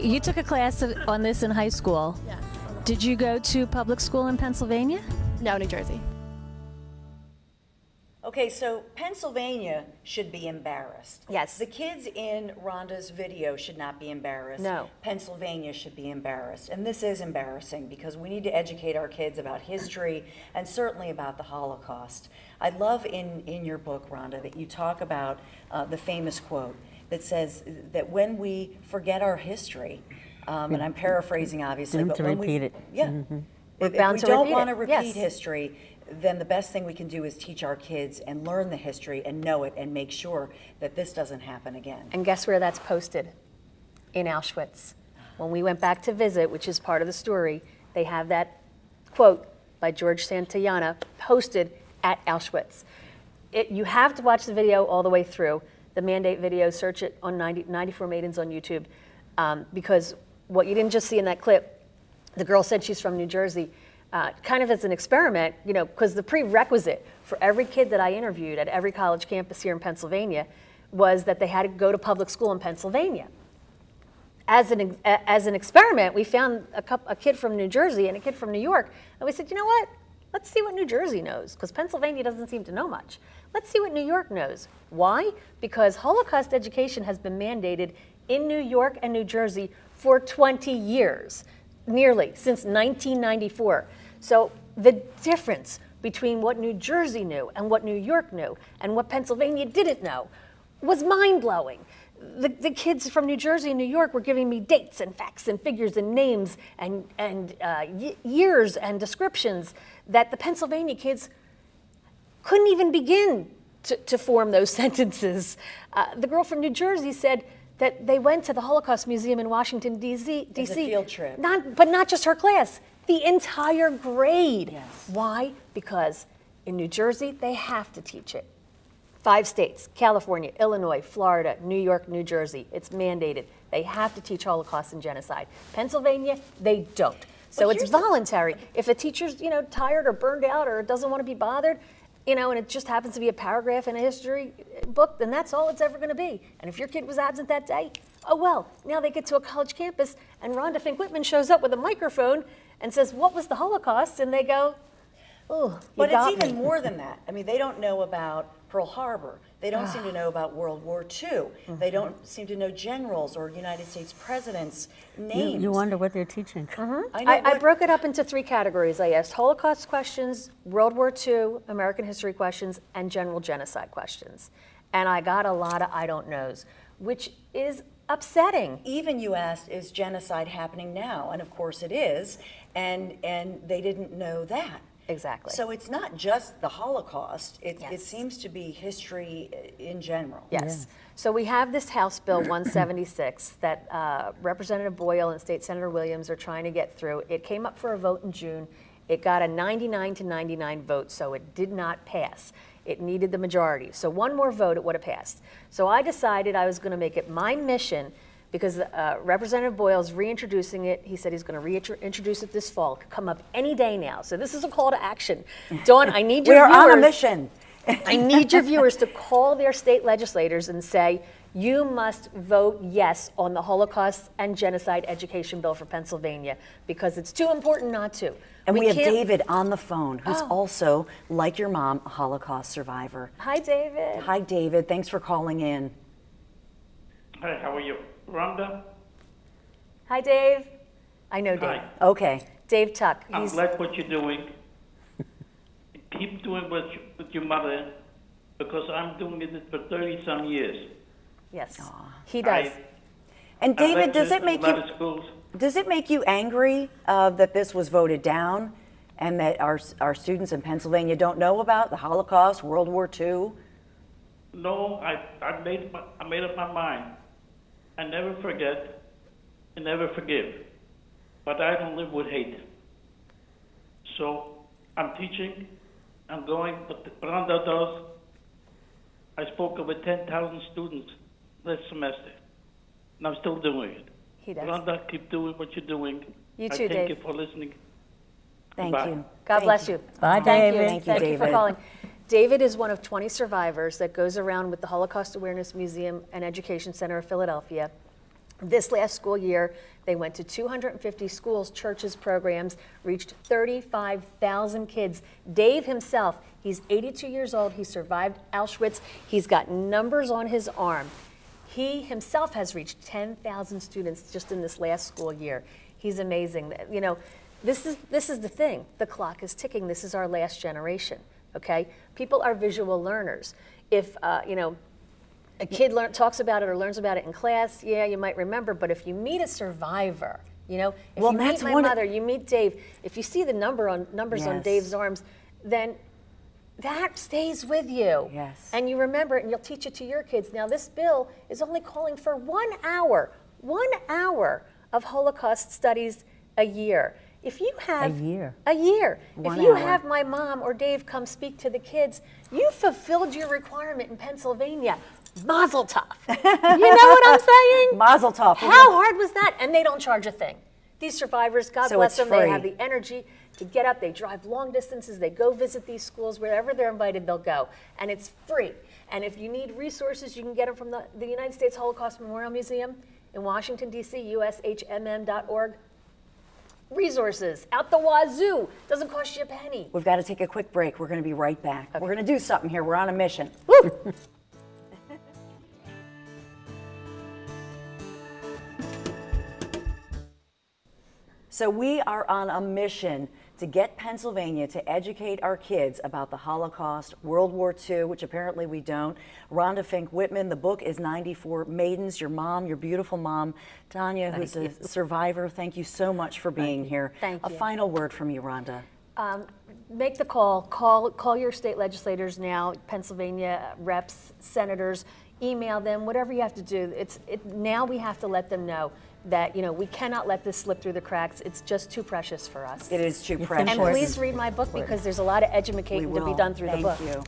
You took a class on this in high school. Yes. Did you go to public school in Pennsylvania? No, New Jersey. Okay, so Pennsylvania should be embarrassed. Yes. The kids in Rhonda's video should not be embarrassed. No. Pennsylvania should be embarrassed. And this is embarrassing because we need to educate our kids about history and certainly about the Holocaust. I love in your book, Rhonda, that you talk about the famous quote that says that when we forget our history, and I'm paraphrasing obviously, Them but to when repeat we, it. yeah, We're if bound we to don't repeat want to it. repeat Yes. history, then the best thing we can do is teach our kids and learn the history and know it and make sure that this doesn't happen again. And guess where that's posted? In Auschwitz. When we went back to visit, which is part of the story, they have that quote by George Santayana posted at Auschwitz. You have to watch the video all the way through. The mandate video, search it on 94 Maidens on YouTube, because what you didn't just see in that clip, the girl said she's from New Jersey, kind of as an experiment, because the prerequisite for every kid that I interviewed at every college campus here in Pennsylvania was that they had to go to public school in Pennsylvania. As an experiment, we found a kid from New Jersey and a kid from New York, and we said, you know what? Let's see what New Jersey knows, because Pennsylvania doesn't seem to know much. Let's see what New York knows. Why? Because Holocaust education has been mandated in New York and New Jersey for 20 years, nearly, since 1994. So the difference between what New Jersey knew and what New York knew and what Pennsylvania didn't know was mind-blowing. The kids from New Jersey and New York were giving me dates and facts and figures and names and years and descriptions that the Pennsylvania kids couldn't even begin to form those sentences. The girl from New Jersey said that they went to the Holocaust Museum in Washington, D.C. As a field trip. But not just her class, the entire grade. Yes. Why? Because in New Jersey, they have to teach it. 5 states, California, Illinois, Florida, New York, New Jersey. It's mandated. They have to teach Holocaust and genocide. Pennsylvania, they don't. So it's voluntary. If a teacher's, tired or burned out or doesn't want to be bothered, and it just happens to be a paragraph in a history book, then that's all it's ever going to be. And if your kid was absent that day, oh well, now they get to a college campus and Rhonda Fink-Whitman shows up with a microphone and says, what was the Holocaust? And they go, oh, But it's even more than that. I mean, they don't know about Pearl Harbor. They don't seem to know about World War II. They don't seem to know generals or United States presidents' names. You wonder what they're teaching. I broke it up into 3 categories. I asked Holocaust questions, World War II, American history questions, and general genocide questions. And I got a lot of I don't knows, which is upsetting. Even you asked, is genocide happening now? And of course it is. And they didn't know that. Exactly. So it's not just the Holocaust. It Yes. seems to be history in general. Yes. So we have this House Bill 176 that Representative Boyle and State Senator Williams are trying to get through. It came up for a vote in June. It got a 99 to 99 vote, so it did not pass. It needed the majority. So one more vote, it would have passed. So I decided I was going to make it my mission, because Representative Boyle's reintroducing it. He said he's going to reintroduce it this fall. It could come up any day now. So this is a call to action. Dawn, I need your We're viewers. on a mission. I need your viewers to call their state legislators and say, you must vote yes on the Holocaust and Genocide Education Bill for Pennsylvania, because it's too important not to. And we have can't- David on the phone, who's also, like your mom, a Holocaust survivor. Hi, David. Hi, David. Thanks for calling in. Hi, how are you? Rhonda? Hi, Dave. I know Dave. Hi. Okay. Dave Tuck. I'm glad what you're doing. Keep doing what with your mother, because I'm doing it for 30-some years. Yes, he does. And David, does it make a lot you of schools. does it make you angry that this was voted down, and that our students in Pennsylvania don't know about the Holocaust, World War II? No, I made up my mind. I never forget and never forgive. But I don't live with hate. So I'm teaching, I'm going, but Rhonda does. I spoke with 10,000 students last semester, and I'm still doing it. He does. Rhonda, keep doing what you're doing. You too, I thank Dave. you for listening. Thank Bye. you. God bless you. Bye, Thank you. David. Thank you, Thank you for David. calling. David is one of 20 survivors that goes around with the Holocaust Awareness Museum and Education Center of Philadelphia, This last school year, they went to 250 schools, churches, programs, reached 35,000 kids. Dave himself, he's 82 years old, he survived Auschwitz, he's got numbers on his arm. He himself has reached 10,000 students just in this last school year. He's amazing. You know, this is the thing. The clock is ticking. This is our last generation, okay? People are visual learners. If, you know, a kid talks about it or learns about it in class, yeah, you might remember, but if you meet a survivor, you know, if Well, you that's meet my mother, you meet Dave, if you see the numbers on Yes. Dave's arms, then that stays with you. Yes. And you remember it and you'll teach it to your kids. Now, this bill is only calling for 1 hour of Holocaust studies a year. If you have A year. a year. If 1 you hour. have my mom or Dave come speak to the kids, you fulfilled your requirement in Pennsylvania. Mazel tov. You know what I'm saying? Mazel tov. How hard was that? And they don't charge a thing. These survivors, God So bless it's them, they free. have the energy to get up. They drive long distances. They go visit these schools. Wherever they're invited, they'll go. And it's free. And if you need resources, you can get them from the United States Holocaust Memorial Museum in Washington, D.C., ushmm.org. Resources out the wazoo. Doesn't cost you a penny. We've got to take a quick break. We're going to be right back. We're going to do something here. We're on a mission. Woo! So we are on a mission to get Pennsylvania to educate our kids about the Holocaust, World War II, which apparently we don't. Rhonda Fink-Whitman, the book is 94 Maidens, your mom, your beautiful mom, Tania, who's a survivor. Thank you so much for being here. Thank A you. final word from you, Rhonda. Make the call your state legislators now, Pennsylvania reps, senators, email them, whatever you have to do. Now we have to let them know that, you know, we cannot let this slip through the cracks. It's just too precious for us. It is too precious. And please read my book because there's a lot of educating to be done through the book. Thank you.